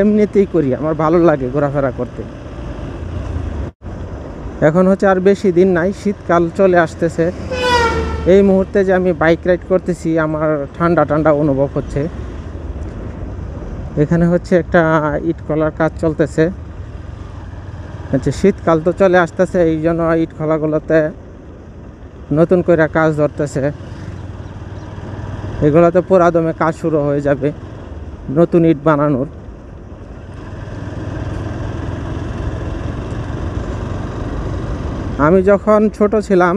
এমনিতেই করি, আমার ভালো লাগে ঘোরাফেরা করতে। এখন হচ্ছে আর বেশি দিন নাই, শীতকাল চলে আসতেছে। এই মুহূর্তে যে আমি বাইক রাইড করতেছি আমার ঠান্ডা ঠান্ডা অনুভব হচ্ছে। এখানে হচ্ছে একটা ইট খোলার কাজ চলতেছে। হচ্ছে শীতকাল তো চলে আসতেছে, এই জন্য ইট খোলাগুলোতে নতুন করে কাজ ধরতেছে। এগুলোতে পুরাদমে কাজ শুরু হয়ে যাবে নতুন ইট বানানোর। আমি যখন ছোট ছিলাম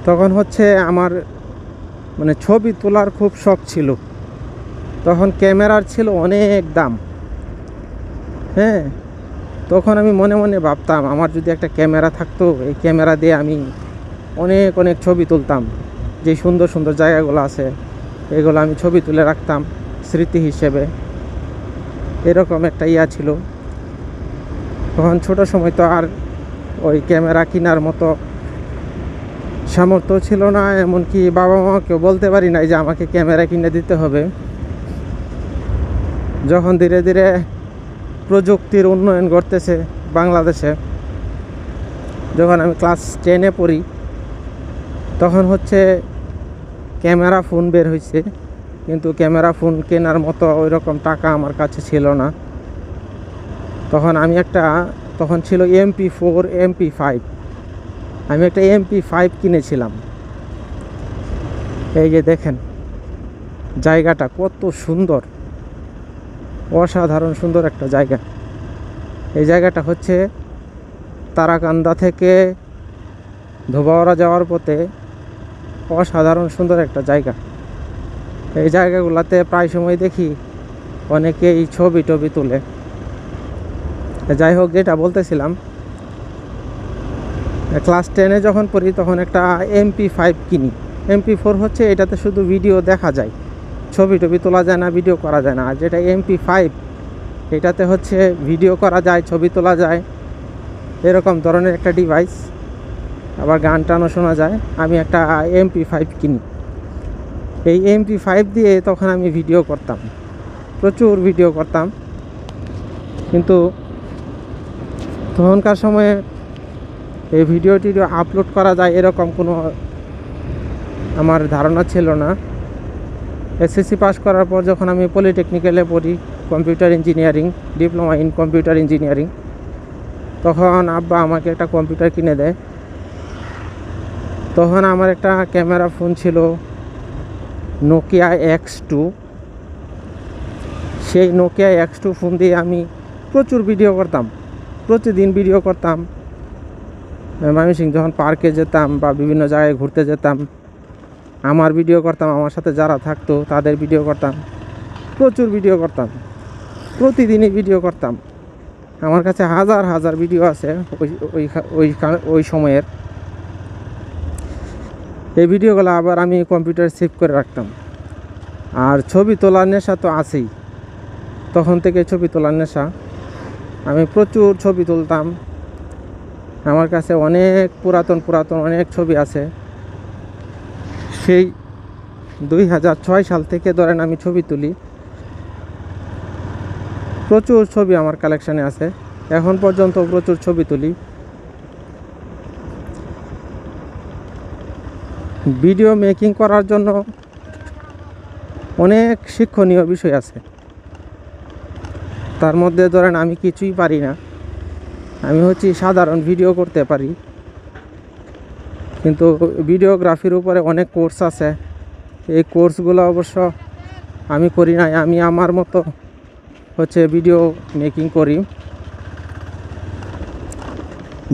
তখন হচ্ছে আমার মানে ছবি তোলার খুব শখ ছিল। তখন ক্যামেরার ছিল অনেক দাম। হ্যাঁ, তখন আমি মনে মনে ভাবতাম আমার যদি একটা ক্যামেরা থাকতো, এই ক্যামেরা দিয়ে আমি অনেক অনেক ছবি তুলতাম। যে সুন্দর সুন্দর জায়গাগুলো আছে এগুলো আমি ছবি তুলে রাখতাম স্মৃতি হিসেবে। এরকম একটা ইয়া ছিল। তখন ছোট সময় তো আর ওই ক্যামেরা কেনার মতো সামর্থ্য ছিল না, এমনকি বাবা মাকেও বলতে পারি নাই যে আমাকে ক্যামেরা কিনে দিতে হবে। যখন ধীরে ধীরে প্রযুক্তির উন্নয়ন ঘটতেছে বাংলাদেশে, যখন আমি ক্লাস 10-এ পড়ি তখন হচ্ছে ক্যামেরা ফোন বের হয়েছে, কিন্তু ক্যামেরা ফোন কেনার মতো ওই রকম টাকা আমার কাছে ছিল না। তখন ছিল MP4 MP5। আমি একটা MP5 কিনেছিলাম। এই যে দেখেন জায়গাটা কত সুন্দর, অসাধারণ সুন্দর একটা জায়গা। এই জায়গাটা হচ্ছে তারাকান্দা থেকে ধোবাউড়া যাওয়ার পথে অসাধারণ সুন্দর একটা জায়গা। এই জায়গাগুলোতে প্রায় সময় দেখি অনেকেই ছবি টবি তুলে। যাই হোক, যেটা বলতেছিলাম, ক্লাস 10-এ যখন পড়ি তখন একটা MP5 কিনি। MP4 হচ্ছে এটাতে শুধু ভিডিও দেখা যায়, ছবি টবি তোলা যায় না, ভিডিও করা যায় না। আর যেটা MP5 এটাতে হচ্ছে ভিডিও করা যায়, ছবি তোলা যায়, এরকম ধরনের একটা ডিভাইস। আবার গান টানও শোনা যায়। আমি একটা MP5 কিনি। এই MP5 দিয়ে তখন আমি ভিডিও করতাম, প্রচুর ভিডিও করতাম। কিন্তু তখনকার সময়ে এই ভিডিও আপলোড করা যায় এরকম কোনো আমার ধারণা ছিল না। SSC পাস করার পর যখন আমি পলিটেকনিক্যালে পড়ি, computer engineering, diploma in computer engineering, তখন আব্বা আমাকে একটা কম্পিউটার কিনে দেয়। তখন আমার একটা ক্যামেরা ফোন ছিল নোকিয়া X2। সেই নোকিয়া X2 ফোন দিয়ে আমি প্রচুর ভিডিও করতাম, প্রতিদিন ভিডিও করতাম। ময়মনসিংহ যখন পার্কে যেতাম বা বিভিন্ন জায়গায় ঘুরতে যেতাম, আমার ভিডিও করতাম, আমার সাথে যারা থাকতো তাদের ভিডিও করতাম, প্রচুর ভিডিও করতাম, প্রতিদিনই ভিডিও করতাম। আমার কাছে হাজার হাজার ভিডিও আছে ওই সময়ের। এই ভিডিওগুলো আবার আমি কম্পিউটারে সেভ করে রাখতাম। আর ছবি তোলার নেশা তো আছেই, তখন থেকে ছবি তোলার নেশা। আমি প্রচুর ছবি তুলতাম। আমার কাছে অনেক পুরাতন অনেক ছবি আছে। সেই 2006 সাল থেকে ধরেন আমি ছবি তুলি। প্রচুর ছবি আমার কালেকশানে আছে, এখন পর্যন্ত প্রচুর ছবি তুলি। ভিডিও মেকিং করার জন্য অনেক শিক্ষণীয় বিষয় আছে। তার মধ্যে ধরেন আমি কিছুই পারি না, আমি হচ্ছে সাধারণ ভিডিও করতে পারি। কিন্তু ভিডিওগ্রাফির উপরে অনেক কোর্স আছে, এই কোর্সগুলো অবশ্য আমি করি নাই। আমি আমার মতো হচ্ছে ভিডিও মেকিং করি।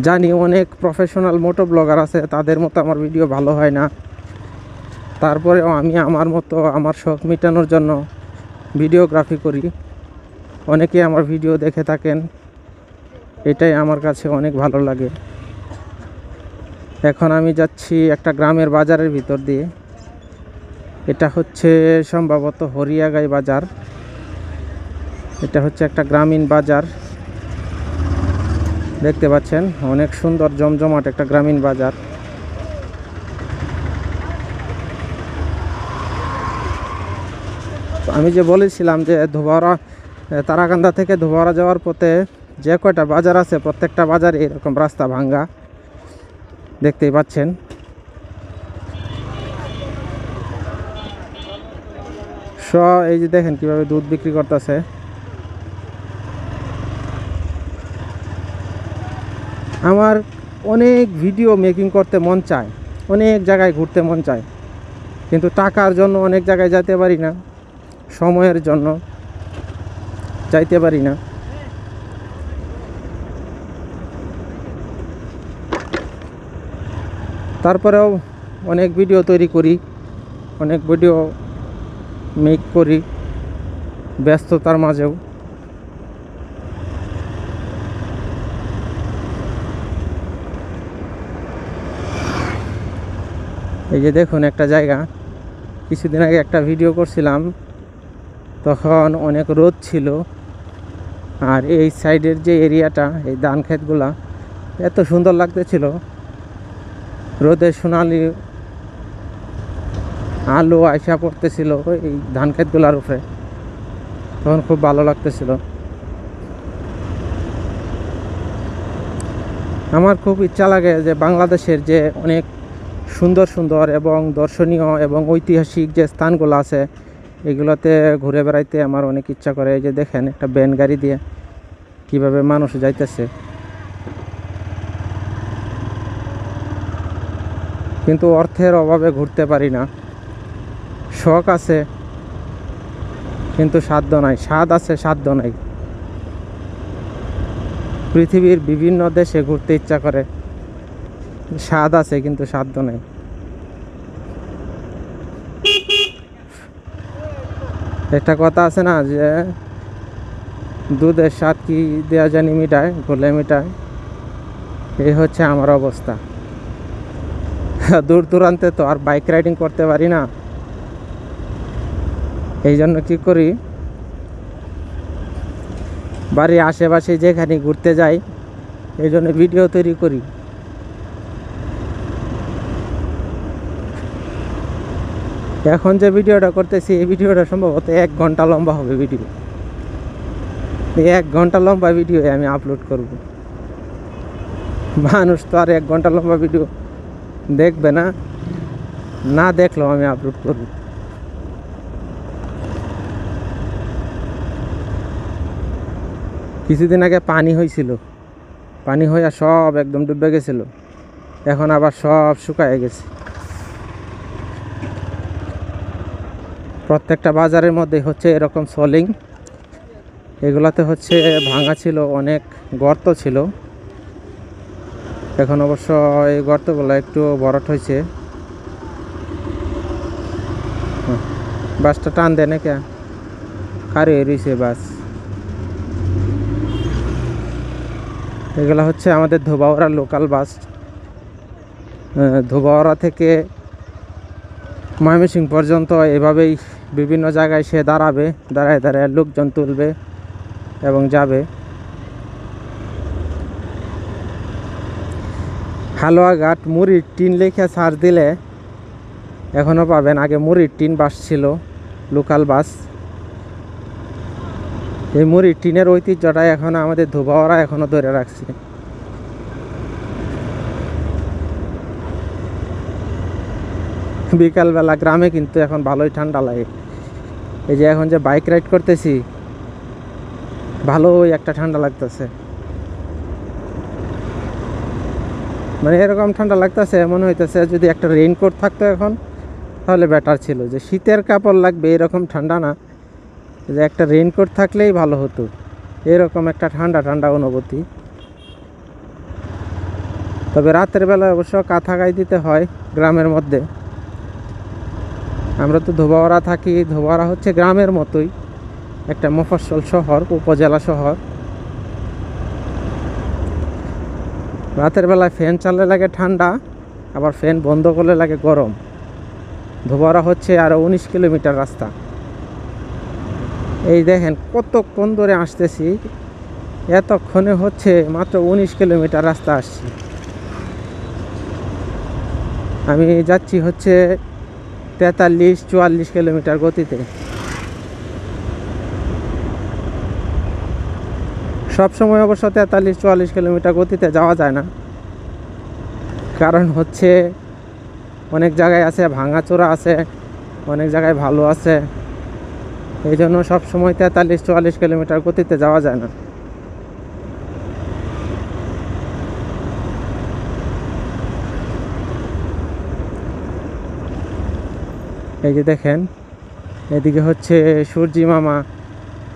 জানি অনেক প্রফেশনাল মোটো ব্লগার আছে, তাদের মতো আমার ভিডিও ভালো হয় না। তারপরেও আমি আমার মতো আমার শখ মেটানোর জন্য ভিডিওগ্রাফি করি। অনেকে আমার ভিডিও দেখে থাকেন, এটাই আমার কাছে অনেক ভালো লাগে। এখন আমি যাচ্ছি একটা গ্রামের বাজারের ভিতর দিয়ে। এটা হচ্ছে সম্ভবত হরিয়াগাই বাজার। এটা হচ্ছে একটা গ্রামীণ বাজার, দেখতে পাচ্ছেন অনেক সুন্দর জমজমাট একটা গ্রামীণ বাজার। আমি যে বলেছিলাম যে ধোবাউড়া তারাকান্দা থেকে ধোবাড়া যাওয়ার পথে যে কয়টা বাজার আছে প্রত্যেকটা বাজারে এরকম রাস্তা ভাঙ্গা, দেখতেই পাচ্ছেন। এই যে দেখেন কিভাবে দুধ বিক্রি করতেছে। আমার অনেক ভিডিও মেকিং করতে মন চায়, অনেক জায়গায় ঘুরতে মন চায়, কিন্তু টাকার জন্য অনেক জায়গায় যেতে পারি না, সময়ের জন্য যাইতে পারি না। তারপরেও অনেক ভিডিও তৈরি করি, অনেক ভিডিও মেক করি ব্যস্ততার মাঝেও। এই যে দেখুন একটা জায়গা, কিছুদিন আগে একটা ভিডিও করছিলাম, তখন অনেক রোদ ছিল, আর এই সাইডের যে এরিয়াটা, এই ধান ক্ষেতগুলা এত সুন্দর লাগতেছিল, রোদের সোনালি আলো আয়সা পড়তেছিল এই ধান ক্ষেতগুলার উপরে, তখন খুব ভালো লাগতেছিল। আমার খুব ইচ্ছা লাগে যে বাংলাদেশের যে অনেক সুন্দর সুন্দর এবং দর্শনীয় এবং ঐতিহাসিক যে স্থানগুলো আছে এগুলোতে ঘুরে বেড়াইতে আমার অনেক ইচ্ছা করে। এই যে দেখেন একটা ভ্যান গাড়ি দিয়ে কিভাবে মানুষ যাইতেছে, কিন্তু অর্থের অভাবে ঘুরতে পারি না। শখ আছে কিন্তু সাধ্য নাই, স্বাদ আছে সাধ্য নাই। পৃথিবীর বিভিন্ন দেশে ঘুরতে ইচ্ছা করে, স্বাদ আছে কিন্তু সাধ্য নাই। একটা কথা আছে না যে দুধের স্বাদ কি দেওয়া জানি মিটায়, ঘোলে মিটায়। এই হচ্ছে আমার অবস্থা। দূর দূরান্তে তো আর বাইক রাইডিং করতে পারি না, এই জন্য কি করি, বাড়ির আশেপাশে যেখানে ঘুরতে যাই এই জন্য ভিডিও তৈরি করি। এখন যে ভিডিওটা করতেছি এই ভিডিওটা সম্ভবত 1 ঘন্টা লম্বা হবে ভিডিও। এই 1 ঘন্টা লম্বা ভিডিও আমি আপলোড করব। মানুষ তো আর 1 ঘন্টা লম্বা ভিডিও দেখবে না, না দেখলেও আমি আপলোড করব। কিছুদিন আগে পানি হয়েছিল, পানি হইয়া সব একদম ডুবে গেছিল, এখন আবার সব শুকায় গেছে। প্রত্যেকটা বাজারের মধ্যে হচ্ছে এরকম সলিং, এগুলাতে হচ্ছে ভাঙা ছিল, অনেক গর্ত ছিল। এখন অবশ্য এই গর্তগুলো একটু ভরাট হয়েছে। বাসটা টান দেয় না কে, কারে রয়েছে বাস। এগুলো হচ্ছে আমাদের ধোবাউড়া লোকাল বাস। ধোবাউড়া থেকে ময়মনসিংহ পর্যন্ত এভাবেই বিভিন্ন জায়গায় সে দাঁড়াবে, দাঁড়ায় দাঁড়ায় লোকজন তুলবে এবং যাবে। হালুয়াঘাট মুড়ির টিন লেখা সার্চ দিলে এখনও পাবেন। আগে মুড়ির টিন বাস ছিল, লোকাল বাস। এই মুড়ির টিনের ঐতিহ্যটা এখন আমাদের ধোবাউড়া এখনও ধরে রাখছে। বিকালবেলা গ্রামে কিন্তু এখন ভালোই ঠান্ডা লাগে। এই যে এখন যে বাইক রাইড করতেছি ভালোই একটা ঠান্ডা লাগতেছে, মানে এরকম ঠান্ডা লাগতেছে মনে হইতেছে যদি একটা রেইনকোট থাকতো এখন তাহলে বেটার ছিল। যে শীতের কাপড় লাগবে এরকম ঠান্ডা না, যে একটা রেইনকোট থাকলেই ভালো হতো, এরকম একটা ঠান্ডা ঠান্ডা অনুভূতি। তবে রাতের বেলায় অবশ্য কাঁথা গায়ে দিতে হয় গ্রামের মধ্যে। আমরা তো ধোবাউড়া থাকি, ধোবাউড়া হচ্ছে গ্রামের মতোই একটা মফস্বল শহর, উপজেলা শহর। রাতের বেলায় ফ্যান চালালে লাগে ঠান্ডা, আবার ফ্যান বন্ধ করলে লাগে গরম। ধোবাউড়া হচ্ছে আরও 19 কিলোমিটার রাস্তা। এই দেখেন কতক্ষণ ধরে আসতেছি, এতক্ষণে হচ্ছে মাত্র 19 কিলোমিটার রাস্তা আসছি। আমি যাচ্ছি হচ্ছে 43-44 কিলোমিটার গতিতে। সব সময় অবশ্য 43-44 কিলোমিটার গতিতে যাওয়া যায় না, কারণ হচ্ছে অনেক জায়গায় আছে ভাঙাচোরা আছে, অনেক জায়গায় ভালো আছে, এই জন্য সবসময় 43-44 কিলোমিটার গতিতে যাওয়া যায় না। এই যে দেখেন, এদিকে হচ্ছে সূর্যি মামা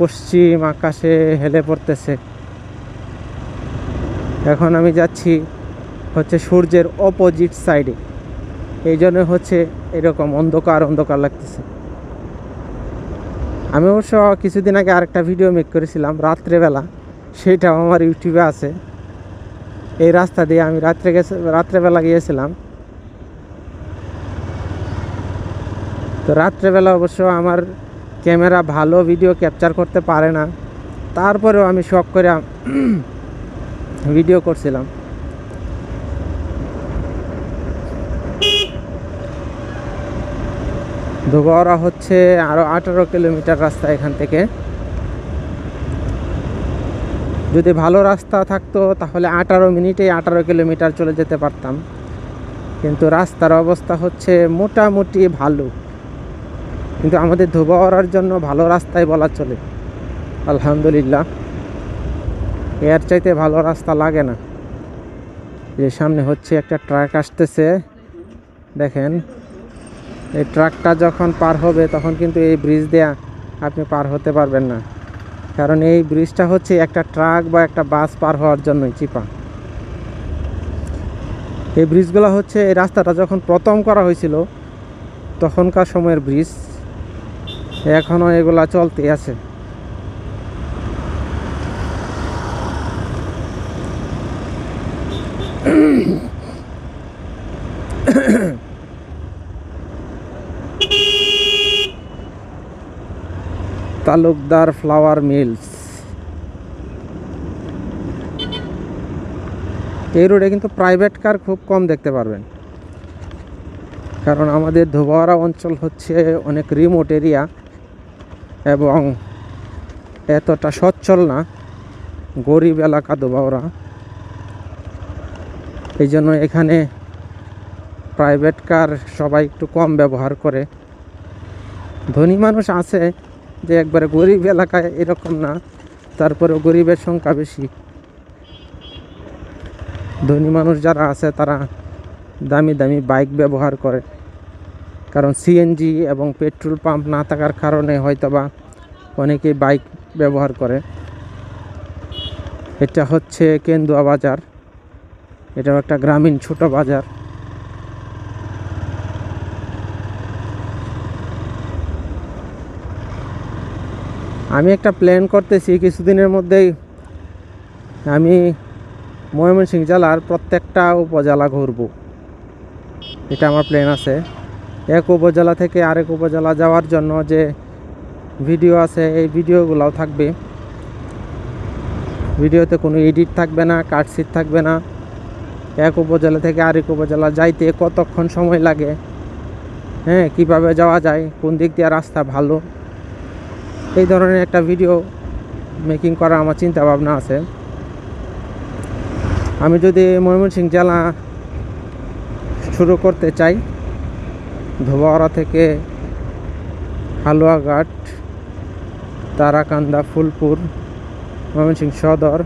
পশ্চিম আকাশে হেলে পড়তেছে। এখন আমি যাচ্ছি হচ্ছে সূর্যের অপোজিট সাইডে, এই জন্য হচ্ছে এরকম অন্ধকার অন্ধকার লাগতেছে। আমি অবশ্য কিছুদিন আগে আরেকটা ভিডিও মেক করেছিলাম রাত্রেবেলা, সেটাও আমার ইউটিউবে আছে। এই রাস্তা দিয়ে আমি রাত্রেবেলা গিয়েছিলাম। তো রাত্রেবেলা অবশ্য আমার ক্যামেরা ভালো ভিডিও ক্যাপচার করতে পারে না, তারপরেও আমি শখ করে ভিডিও করছিলাম। ধোবাউড়া হচ্ছে আরও 18 কিলোমিটার রাস্তা এখান থেকে। যদি ভালো রাস্তা থাকতো তাহলে 18 মিনিটেই 18 কিলোমিটার চলে যেতে পারতাম, কিন্তু রাস্তার অবস্থা হচ্ছে মোটামুটি ভালো, কিন্তু আমাদের ধোবাউড়ার জন্য ভালো রাস্তাই বলা চলে। আলহামদুলিল্লাহ, এর চাইতে ভালো রাস্তা লাগে না। যে সামনে হচ্ছে একটা ট্রাক আসতেছে, দেখেন এই ট্রাকটা যখন পার হবে তখন কিন্তু এই ব্রিজ দেয়া আপনি পার হতে পারবেন না, কারণ এই ব্রিজটা হচ্ছে একটা ট্রাক বা একটা বাস পার হওয়ার জন্যই চিপা। এই ব্রিজগুলো হচ্ছে, এই রাস্তাটা যখন প্রথম করা হয়েছিল তখনকার সময়ের ব্রিজ, এখনও এগুলা চলতে আছে। তালুকদার ফ্লাওয়ার মিলস, এই রোডে কিন্তু প্রাইভেট কার খুব কম দেখতে পারবেন, কারণ আমাদের ধোবাউড়া অঞ্চল হচ্ছে অনেক রিমোট এরিয়া এবং এতটা সচ্ছল না, গরিব এলাকা ধোবাউড়া। এই জন্য এখানে প্রাইভেট কার সবাই একটু কম ব্যবহার করে। ধনী মানুষ আছে, যে একবারে গরিব এলাকায় এরকম না, তারপরেও গরিবের সংখ্যা বেশি। ধনী মানুষ যারা আছে তারা দামি দামি বাইক ব্যবহার করে, কারণ সিএনজি এবং পেট্রোল পাম্প না থাকার কারণে হয়তোবা অনেকেই বাইক ব্যবহার করে। এটা হচ্ছে কেন্দুয়া বাজার, এটাও একটা গ্রামীণ ছোট বাজার। আমি একটা প্ল্যান করতেছি কিছুদিনের মধ্যেই আমি ময়মনসিংহ জেলার প্রত্যেকটা উপজেলা ঘুরব, এটা আমার প্ল্যান আছে। এক উপজেলা থেকে আরেক উপজেলা যাওয়ার জন্য যে ভিডিও আছে এই ভিডিওগুলোও থাকবে। ভিডিওতে কোনো এডিট থাকবে না, কাটসিট থাকবে না। এক উপজেলা থেকে আরেক উপজেলা যাইতে কতক্ষণ সময় লাগে, হ্যাঁ, কিভাবে যাওয়া যায়, কোন দিক দিয়ে রাস্তা ভালো, এই ধরনের একটা ভিডিও মেকিং করার আমার চিন্তা ভাবনা আছে। আমি যদি ময়মনসিংহ জেলা শুরু করতে চাই, ধোবাউড়া থেকে হালুয়াঘাট, তারাকান্দা, ফুলপুর, ময়মনসিংহ সদর,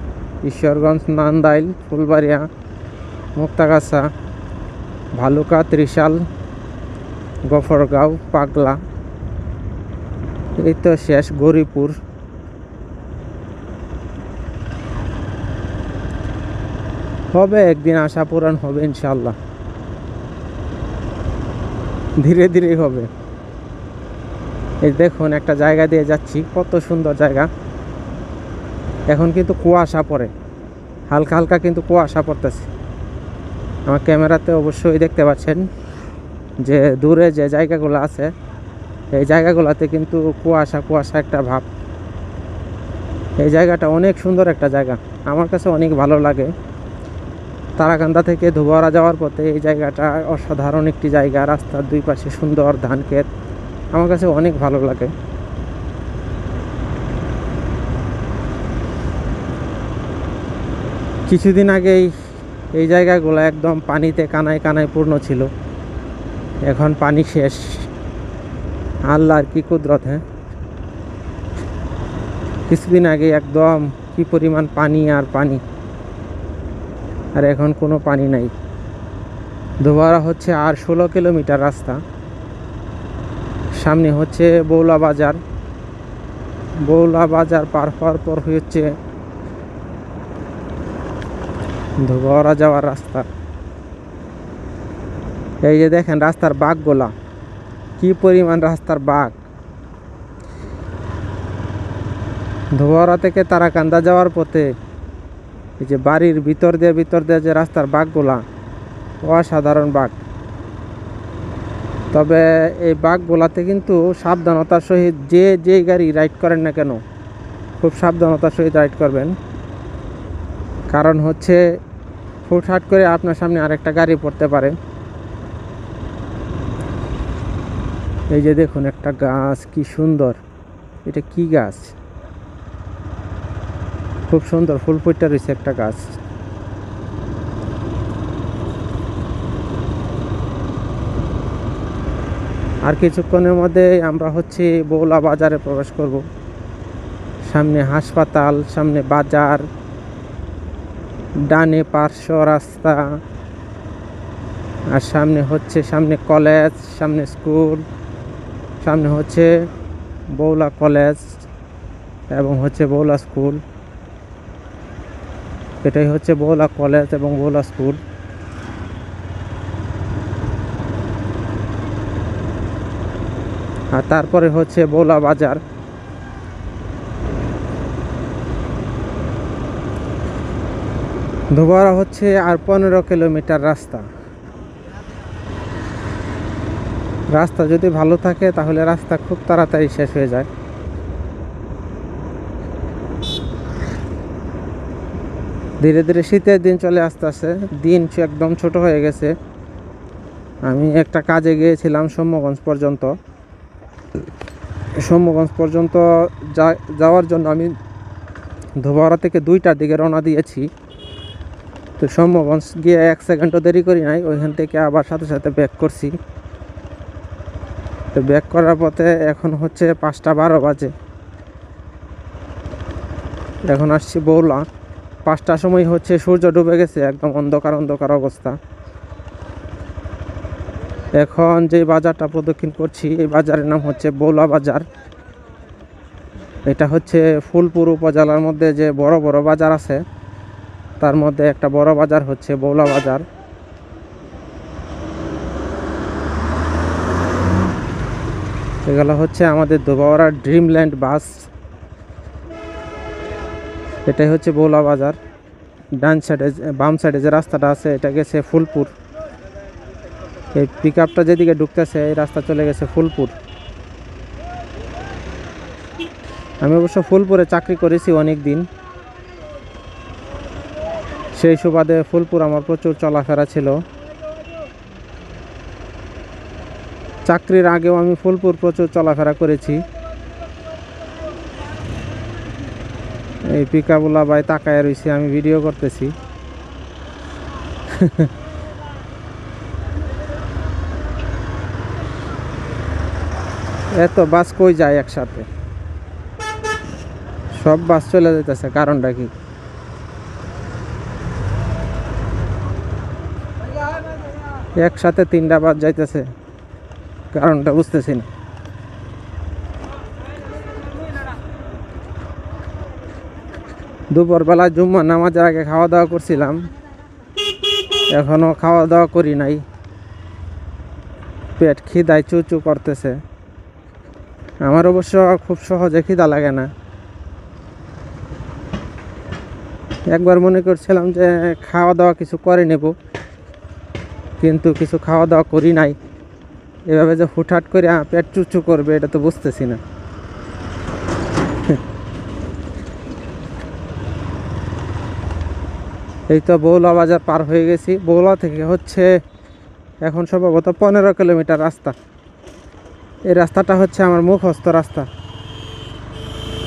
ঈশ্বরগঞ্জ, নান্দাইল, ফুলবাড়িয়া, মুক্তাগাছা, ভালুকা, ত্রিশাল, গফরগাঁও, পাগলা, এই তো শেষ গৌরীপুর। হবে একদিন, আশা পূরণ হবে ইনশাল্লাহ, ধীরে ধীরে হবে। এই দেখুন একটা জায়গা দিয়ে যাচ্ছি, কত সুন্দর জায়গা। এখন কিন্তু কুয়াশা পড়ে, হালকা হালকা কিন্তু কুয়াশা পড়তেছে। আমার ক্যামেরাতে অবশ্যই দেখতে পাচ্ছেন যে দূরে যে জায়গাগুলো আছে এই জায়গাগুলোতে কিন্তু কুয়াশা কুয়াশা একটা ভাব। এই জায়গাটা অনেক সুন্দর একটা জায়গা, আমার কাছে অনেক ভালো লাগে। তারাকান্দা থেকে ধোবাউড়া যাওয়ার পথে এই জায়গাটা অসাধারণ একটি জায়গা, রাস্তার দুই পাশে সুন্দর ধান ক্ষেত, আমার কাছে অনেক ভালো লাগে। কিছুদিন আগেই এই জায়গাগুলো একদম পানিতে কানায় কানায় পূর্ণ ছিল, এখন পানি শেষ। আল্লাহর কি কুদরত! হ্যাঁ, কিছুদিন আগে একদম কি পরিমাণ পানি আর পানি, আর এখন কোনো পানি নাই। ধোবারা হচ্ছে আর 16 কিলোমিটার রাস্তা। সামনে হচ্ছে বৌলা বাজার। বৌলা বাজার পার হওয়ার পর হচ্ছে ধোবারা যাওয়ার রাস্তা। এই যে দেখেন রাস্তার বাঁকগুলা, কি পরিমাণ রাস্তার বাঁক। ধোবারা থেকে তারাকান্দা যাওয়ার পথে এই যে বাড়ির ভিতর দিয়ে যে রাস্তার বাঁকগুলা, অসাধারণ বাঁক। তবে এই বাঁকগুলাতে কিন্তু সাবধানতার সহিত যে গাড়ি রাইড করেন না কেন, খুব সাবধানতার সহিত রাইড করবেন। কারণ হচ্ছে হুটহাট করে আপনার সামনে আরেকটা গাড়ি পড়তে পারে। এই যে দেখুন একটা গাছ, কি সুন্দর! এটা কি গাছ? খুব সুন্দর ফুল ফুটে রয়েছে একটা গাছ। আর কিছুক্ষণের মধ্যে আমরা হচ্ছে বৌলা বাজারে প্রবেশ করব। সামনে হাসপাতাল, সামনে বাজার, ডানে পার্শ্ব রাস্তা, আর সামনে কলেজ, সামনে স্কুল, সামনে হচ্ছে বৌলা কলেজ এবং হচ্ছে বৌলা স্কুল। এটাই হচ্ছে বৌলা কলেজ এবং বৌলা স্কুল। আর তারপরে হচ্ছে বৌলা বাজার। ধোবারা হচ্ছে আর 15 কিলোমিটার রাস্তা। রাস্তা যদি ভালো থাকে তাহলে রাস্তা খুব তাড়াতাড়ি শেষ হয়ে যায়। ধীরে ধীরে শীতের দিন চলে আসতেছে, দিন একদম ছোট হয়ে গেছে। আমি একটা কাজে গিয়েছিলাম সৌম্যগঞ্জ পর্যন্ত যাওয়ার জন্য আমি ধোবারা থেকে 2টার দিকে রওনা দিয়েছি। তো সৌম্যগঞ্জ গিয়ে 1 সেকেন্ডও দেরি করি নাই, ওইখান থেকে আবার সাথে সাথে ব্যাক করছি। তো ব্যাক করার পথে এখন হচ্ছে 5:12 বাজে। এখন আসছি বৌলা। 5টার সময় হচ্ছে সূর্য ডুবে গেছে, একদম অন্ধকার অবস্থা। এখন যে বাজারটা প্রদক্ষিণ করছি, এই বাজারের নাম হচ্ছে বৌলা বাজার। এটা হচ্ছে ফুলপুর উপজেলার মধ্যে যে বড় বড় বাজার আছে, তার মধ্যে একটা বড় বাজার হচ্ছে বৌলা বাজার। এগুলো হচ্ছে আমাদের ধোবাউড়ার ড্রিমল্যান্ড বাস। এটাই হচ্ছে বৌলা বাজার। বাম সাইডে যে রাস্তাটা আছে এটা গেছে ফুলপুর। এই পিক আপটা যেদিকে ঢুকতেছে এই রাস্তা চলে গেছে ফুলপুর। আমি অবশ্য ফুলপুরে চাকরি করেছি অনেক দিন, সেই সুবাদে ফুলপুর আমার প্রচুর চলাফেরা ছিল। চাকরির আগেও আমি ফুলপুর প্রচুর চলাফেরা করেছি। এই পিকাবুলা ভাই তাকায় রয়েছে, আমি ভিডিও করতেছি। এত বাস কই যায় একসাথে? সব বাস চলে যেতেছে, কারণটা কি? একসাথে 3টা বাস যাইতেছে, কারণটা বুঝতেছি না। দুপুরবেলা জুম্মা নামাজের আগে খাওয়া দাওয়া করছিলাম, এখনো খাওয়া দাওয়া করি নাই। পেট খিদায় চুচু করতেছে। আমার অবশ্য খুব সহজে খিদা লাগে না। একবার মনে করছিলাম যে খাওয়া দাওয়া কিছু করে নেব, কিন্তু কিছু খাওয়া দাওয়া করি নাই। এভাবে যে হুটহাট করে পেট চুচু করবে এটা তো বুঝতেছি না। এই তো বৌলা বাজার পার হয়ে গেছি। বৌলা থেকে হচ্ছে এখন সম্ভবত 15 কিলোমিটার রাস্তা। এই রাস্তাটা হচ্ছে আমার মুখস্থ রাস্তা।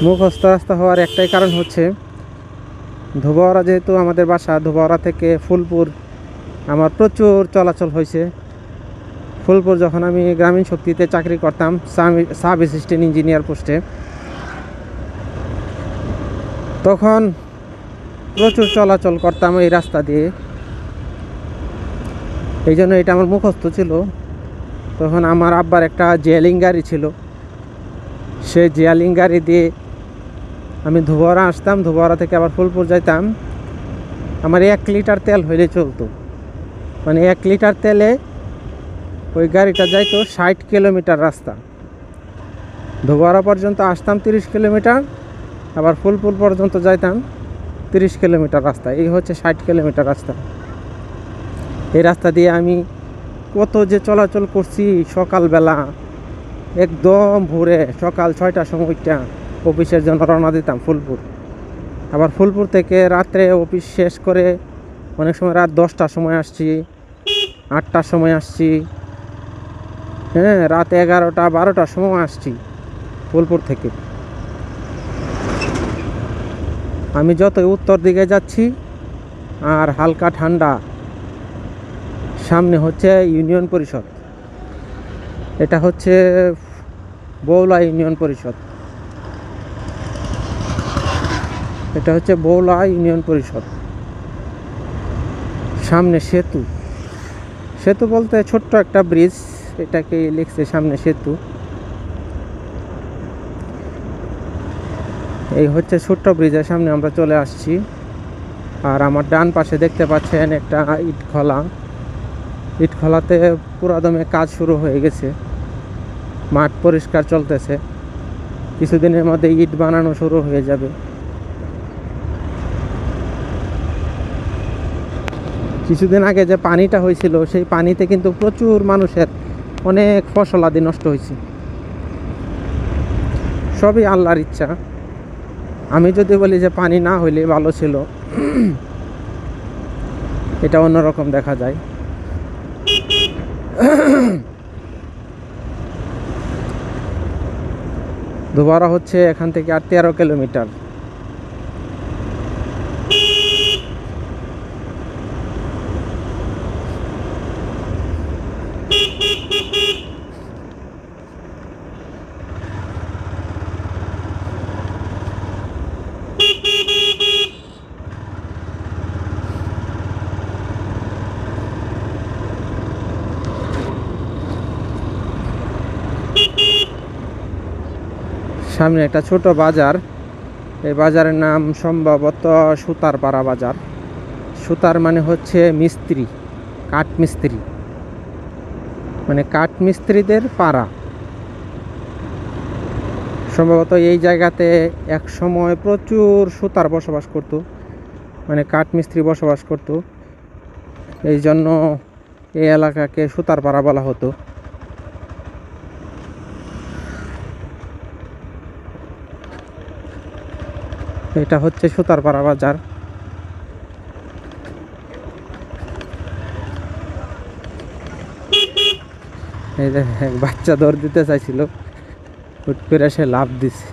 মুখস্থ রাস্তা হওয়ার একটাই কারণ হচ্ছে ধোবাউড়া যেহেতু আমাদের বাসা, ধোবাউড়া থেকে ফুলপুর আমার প্রচুর চলাচল হয়েছে। ফুলপুর যখন আমি গ্রামীণ শক্তিতে চাকরি করতাম সাব অ্যাসিস্ট্যান্ট ইঞ্জিনিয়ার পোস্টে, তখন প্রচুর চলাচল করতাম এই রাস্তা দিয়ে। এই জন্য এটা আমার মুখস্থ ছিল। তখন আমার আব্বার একটা জিয়ালিং গাড়ি ছিল, সেই জিয়ালিং গাড়ি দিয়ে আমি ধোবাউড়া আসতাম, ধোবাউড়া থেকে আবার ফুলপুর যাইতাম। আমার 1 লিটার তেল হইলে চলতো, মানে 1 লিটার তেলে ওই গাড়িটা যাইতো 60 কিলোমিটার রাস্তা। ধোবাউড়া পর্যন্ত আসতাম 30 কিলোমিটার, আবার ফুলপুর পর্যন্ত যাইতাম 30 কিলোমিটার রাস্তা। এই হচ্ছে 60 কিলোমিটার রাস্তা। এই রাস্তা দিয়ে আমি কত যে চলাচল করছি। সকালবেলা একদম ভোরে সকাল 6টার সময়টা অফিসের জন্য রওনা দিতাম ফুলপুর। আবার ফুলপুর থেকে রাত্রে অফিস শেষ করে অনেক সময় রাত 10টার সময় আসছি, 8টার সময় আসছি, হ্যাঁ, রাত 11টা 12টার সময় আসছি ফুলপুর থেকে। আমি যতই উত্তর দিকে যাচ্ছি আর হালকা ঠান্ডা। সামনে হচ্ছে ইউনিয়ন পরিষদ, এটা হচ্ছে বৌলা ইউনিয়ন পরিষদ, এটা হচ্ছে বৌলা ইউনিয়ন পরিষদ। সামনে সেতু, সেতু বলতে ছোট্ট একটা ব্রিজ, এটাকে লিখছে সামনে সেতু। এই হচ্ছে ছোট্ট ব্রিজের সামনে আমরা চলে আসছি। আর আমার ডান পাশে দেখতে পাচ্ছেন একটা ইটখলা। ইটখলাতে পুরাদমে কাজ শুরু হয়ে গেছে, মাঠ পরিষ্কার চলতেছে। কিছুদিনের মধ্যে ইট বানানো শুরু হয়ে যাবে। কিছুদিন আগে যে পানিটা হয়েছিল, সেই পানিতে কিন্তু প্রচুর মানুষের অনেক ফসলাদি নষ্ট হয়েছে। সবই আল্লাহর ইচ্ছা। আমি যদি বলি যে পানি না হইলে ভালো ছিল, এটা অন্যরকম দেখা যায়। ধোবাউড়া হচ্ছে এখান থেকে আর 13 কিলোমিটার। সামনে একটা ছোট বাজার, এই বাজারের নাম সম্ভবত সুতারপাড়া বাজার। সুতার মানে হচ্ছে মিস্ত্রি, কাঠ মিস্ত্রি, মানে কাঠ মিস্ত্রিদের পাড়া। সম্ভবত এই জায়গাতে এক সময় প্রচুর সুতার বসবাস করত, মানে কাঠ মিস্ত্রি বসবাস করত। এই জন্য এই এলাকাকে সুতারপাড়া বলা হতো। এটা হচ্ছে সুতারপাড়া বাজার। এই যে এক বাচ্চা দৌড় দিতে চাইছিল, হুট করে সে লাফ দিছে।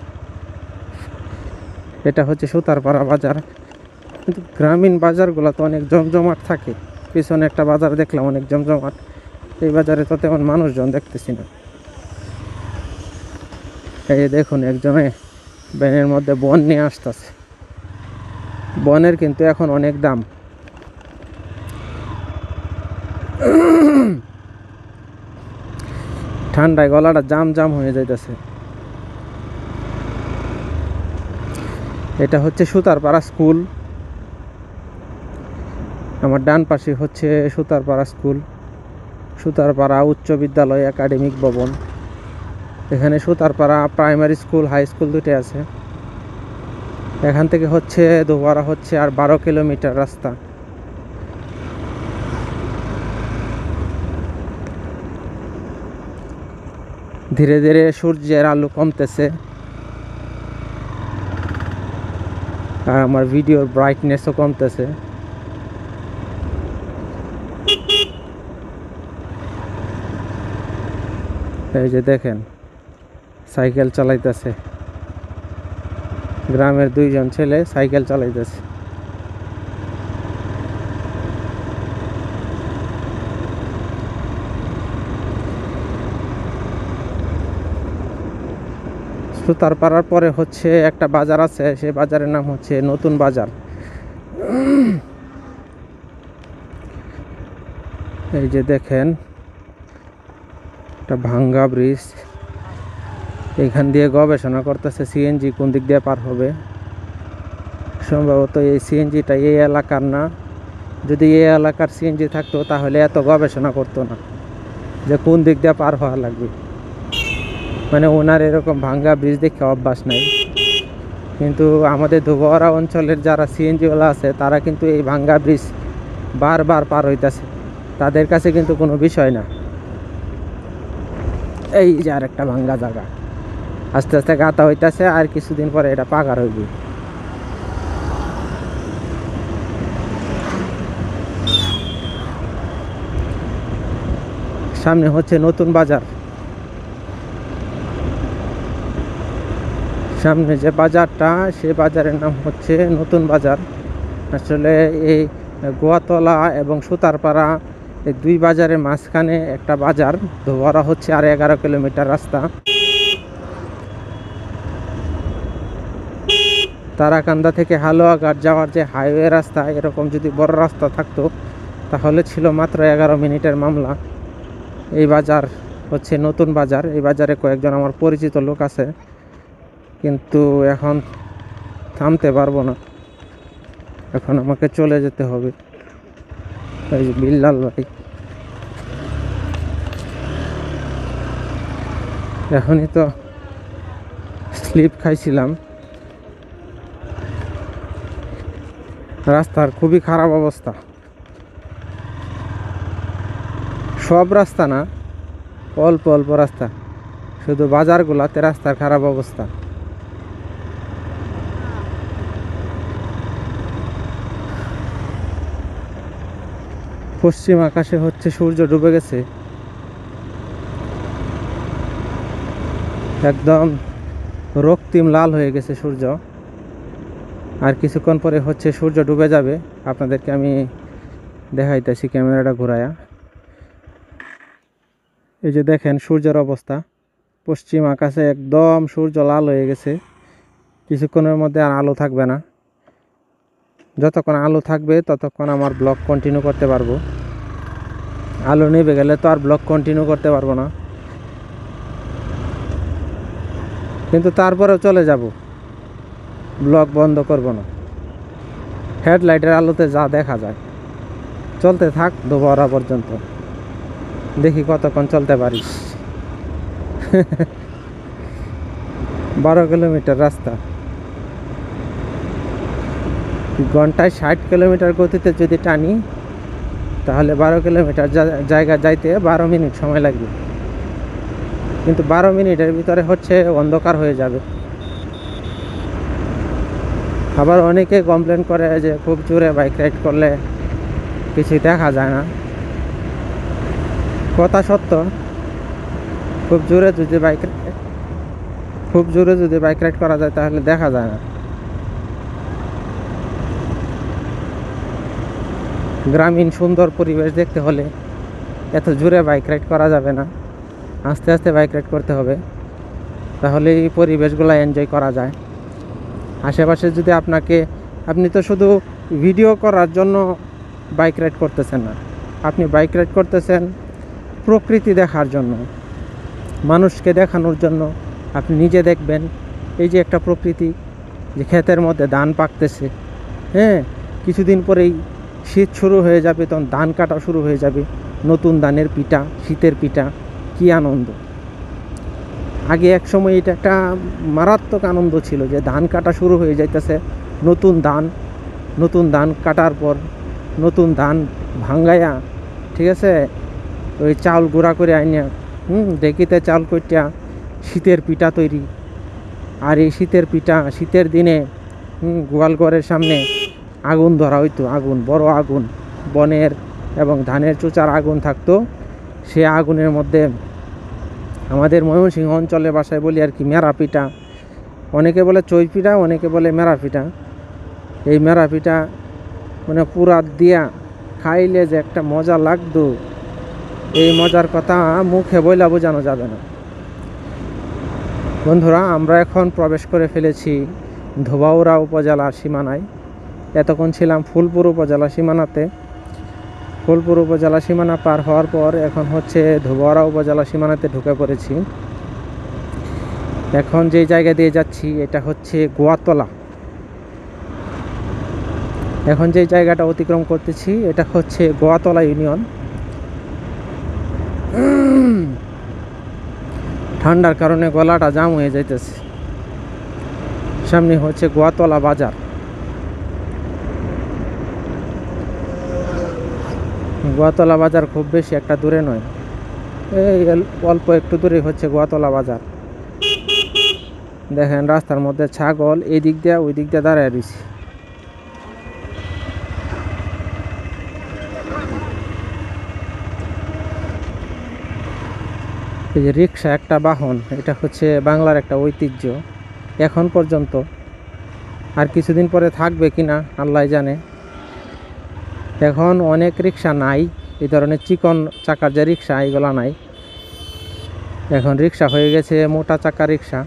এটা হচ্ছে সুতারপাড়া বাজার। কিন্তু গ্রামীণ বাজারগুলো তো অনেক জমজমাট থাকে। পিছনে একটা বাজার দেখলাম অনেক জমজমাট, এই বাজারে তো তেমন মানুষজন দেখতেছি না। এই দেখুন একজনে ব্যানের মধ্যে বন নিয়ে আসতেছে। বনের কিন্তু এখন অনেক দাম। ঠান্ডায় গলাটা জাম জাম হয়ে যাইতেছে। এটা হচ্ছে সুতারপাড়া স্কুল। আমার ডান পাশে হচ্ছে সুতারপাড়া স্কুল, সুতারপাড়া উচ্চ বিদ্যালয় একাডেমিক ভবন। এখানে Sutarpara primary school, high school দুটোই আছে। এখান থেকে হচ্ছে ধোবাউড়া হচ্ছে আর 12 কিলোমিটার রাস্তা। ধীরে ধীরে সূর্যের আলো কমতেছে আর আমার ভিডিওর ব্রাইটনেসও কমতেছে। এই যে দেখেন সাইকেল চালাইতেছে, গ্রামের 2জন ছেলে সাইকেল চালাইতেছে। সুতারপাড়ার পরে হচ্ছে একটা বাজার আছে, সেই বাজারের নাম হচ্ছে নতুন বাজার। এই যে দেখেন একটা ভাঙ্গা ব্রিজ, এখান দিয়ে গবেষণা করতেছে সিএনজি কোন দিক দিয়ে পার হবে। সম্ভবত এই সিএনজিটা এই এলাকার না, যদি এই এলাকার সিএনজি থাকতো তাহলে এত গবেষণা করতো না যে কোন দিক দিয়ে পার হওয়া লাগবে। মানে ওনার এরকম ভাঙ্গা ব্রিজ দেখে অভ্যাস নাই, কিন্তু আমাদের ধোবাউড়া অঞ্চলের যারা সিএনজিওয়ালা আছে তারা কিন্তু এই ভাঙ্গা ব্রিজ বারবার পার হইতেছে, তাদের কাছে কিন্তু কোনো বিষয় না। এই যে আর একটা ভাঙ্গা জায়গা, আস্তে আস্তে গাঁথা হইতেছে, আর কিছুদিন পরে এটা পাকার হইবে। সামনে হচ্ছে নতুন বাজার, সামনে যে বাজারটা সে বাজারের নাম হচ্ছে নতুন বাজার। আসলে এই গোয়াতলা এবং সুতারপাড়া এই দুই বাজারের মাঝখানে একটা বাজার। ধোবাউড়া হচ্ছে আর 11 কিলোমিটার রাস্তা। তারাকান্দা থেকে হালুয়াঘাট যাওয়ার যে হাইওয়ে রাস্তা, এরকম যদি বড় রাস্তা থাকতো তাহলে ছিল মাত্র 11 মিনিটের মামলা। এই বাজার হচ্ছে নতুন বাজার। এই বাজারে কয়েকজন আমার পরিচিত লোক আছে, কিন্তু এখন থামতে পারবো না, এখন আমাকে চলে যেতে হবে। এই যে বিল্লাল ভাই, এখনই তো স্লিপ খাইছিলাম। রাস্তার খুবই খারাপ অবস্থা, সব রাস্তা না, অল্প অল্প রাস্তা, শুধু বাজারগুলাতে রাস্তার খারাপ অবস্থা। পশ্চিম আকাশে হচ্ছে সূর্য ডুবে গেছে, একদম রক্তিম লাল হয়ে গেছে সূর্য। আর কিছুক্ষণ পরে হচ্ছে সূর্য ডুবে যাবে। আপনাদেরকে আমি দেখাইতেছি ক্যামেরাটা ঘুরায়া। এই যে দেখেন সূর্যের অবস্থা, পশ্চিম আকাশে একদম সূর্য লাল হয়ে গেছে। কিছুক্ষণের মধ্যে আর আলো থাকবে না। যতক্ষণ আলো থাকবে ততক্ষণ আমার ব্লগ কন্টিনিউ করতে পারবো, আলো নেবে গেলে তো আর ব্লগ কন্টিনিউ করতে পারবো না। কিন্তু তারপরেও চলে যাব, ব্লগ বন্ধ করব না। হেডলাইটের আলোতে যা দেখা যায় চলতে থাক ধোবাউড়া পর্যন্ত, দেখি কতক্ষণ চলতে পারিস। 12 কিলোমিটার রাস্তা, ঘন্টায় 60 কিলোমিটার গতিতে যদি টানি তাহলে 12 কিলোমিটার জায়গা যাইতে 12 মিনিট সময় লাগবে, কিন্তু 12 মিনিটের ভিতরে হচ্ছে অন্ধকার হয়ে যাবে। আবার অনেকে কমপ্লেন করে যে খুব জোরে বাইক রাইড করলে কিছুই দেখা যায় না। কথা সত্য, খুব জোরে যদি বাইক রাইড করা যায় তাহলে দেখা যায় না। গ্রামীণ সুন্দর পরিবেশ দেখতে হলে এত জোরে বাইক রাইড করা যাবে না, আস্তে আস্তে বাইক রাইড করতে হবে, তাহলে এই পরিবেশগুলো এনজয় করা যায়। আশেপাশে যদি আপনি তো শুধু ভিডিও করার জন্য বাইক রাইড করতেছেন না, আপনি বাইক রাইড করতেছেন প্রকৃতি দেখার জন্য, মানুষকে দেখানোর জন্য। আপনি নিজে দেখবেন এই যে একটা প্রকৃতি, যে ক্ষেতের মধ্যে ধান পাকতেছে, হ্যাঁ, কিছুদিন পরেই শীত শুরু হয়ে যাবে, তখন ধান কাটা শুরু হয়ে যাবে, নতুন ধানের পিঠা, শীতের পিঠা, কি আনন্দ। আগে এক সময় এটা একটা মারাত্মক আনন্দ ছিল যে ধান কাটা শুরু হয়ে যাইতেছে, নতুন ধান কাটার পর নতুন ধান ভাঙ্গায়া, ঠিক আছে, ওই চাউল গুঁড়া করে আইনিয়া দেখিতে চাউল কইটা শীতের পিঠা তৈরি। আর এই শীতের পিঠা শীতের দিনে গোয়ালঘরের সামনে আগুন ধরা হইতো, আগুন, বড় আগুন, বনের এবং ধানের চুচার আগুন থাকতো। সে আগুনের মধ্যে আমাদের ময়মনসিংহ অঞ্চলের ভাষায় বলি আর কি মেরা পিঠা, অনেকে বলে চই পিঠা, অনেকে বলে মেরা পিঠা। এই মেরা পিঠা মানে পুরা দিয়া খাইলে যে একটা মজা লাগতো, এই মজার কথা মুখে বইলা বোঝানো যাবে না। বন্ধুরা, আমরা এখন প্রবেশ করে ফেলেছি ধোবাউড়া উপজেলার সীমানায়। এতক্ষণ ছিলাম ফুলপুর উপজেলা সীমানাতে। ফুলপুর উপজেলা সীমানা পার হওয়ার পর এখন হচ্ছে ধোবাউড়া উপজেলা সীমানাতে ঢুকে পড়েছি। এখন যে জায়গা দিয়ে যাচ্ছি এটা হচ্ছে গোয়াতলা। এখন যে জায়গাটা অতিক্রম করতেছি এটা হচ্ছে গোয়াতলা ইউনিয়ন। ঠান্ডার কারণে গলাটা জাম হয়ে যাইতেছে। সামনে হচ্ছে গোয়াতলা বাজার। গোয়াতলা বাজার খুব বেশি একটা দূরে নয়, এই অল্প একটু দূরে হচ্ছে গোয়াতলা বাজার। দেখেন রাস্তার মধ্যে ছাগল এই দিক দিয়ে ওই দিক দিয়ে দাঁড়ায় রয়েছে। এই যে রিক্সা একটা বাহন, এটা হচ্ছে বাংলার একটা ঐতিহ্য এখন পর্যন্ত। আর কিছুদিন পরে থাকবে কিনা আল্লাহ জানে। এখন অনেক রিক্সা নাই, এই ধরনের চিকন চাকার যে রিক্সা এগুলো নাই। এখন রিক্সা হয়ে গেছে মোটা চাকা রিক্সা।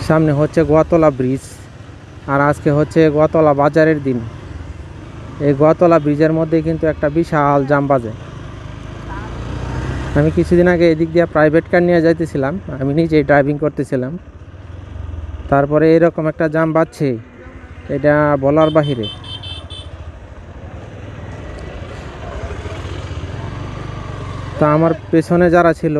সামনে হচ্ছে গোয়াতলা ব্রিজ, আর আজকে হচ্ছে গোয়াতলা বাজারের দিন। এই গোয়াতলা ব্রিজের মধ্যে কিন্তু একটা বিশাল জাম বাজে। আমি কিছুদিন আগে এদিক দিয়ে প্রাইভেট কার নিয়ে যাইতেছিলাম, আমি নিজেই ড্রাইভিং করতেছিলাম। তারপরে এরকম একটা জাম বাজছে, এটা বলার বাহিরে। তা আমার পেছনে যারা ছিল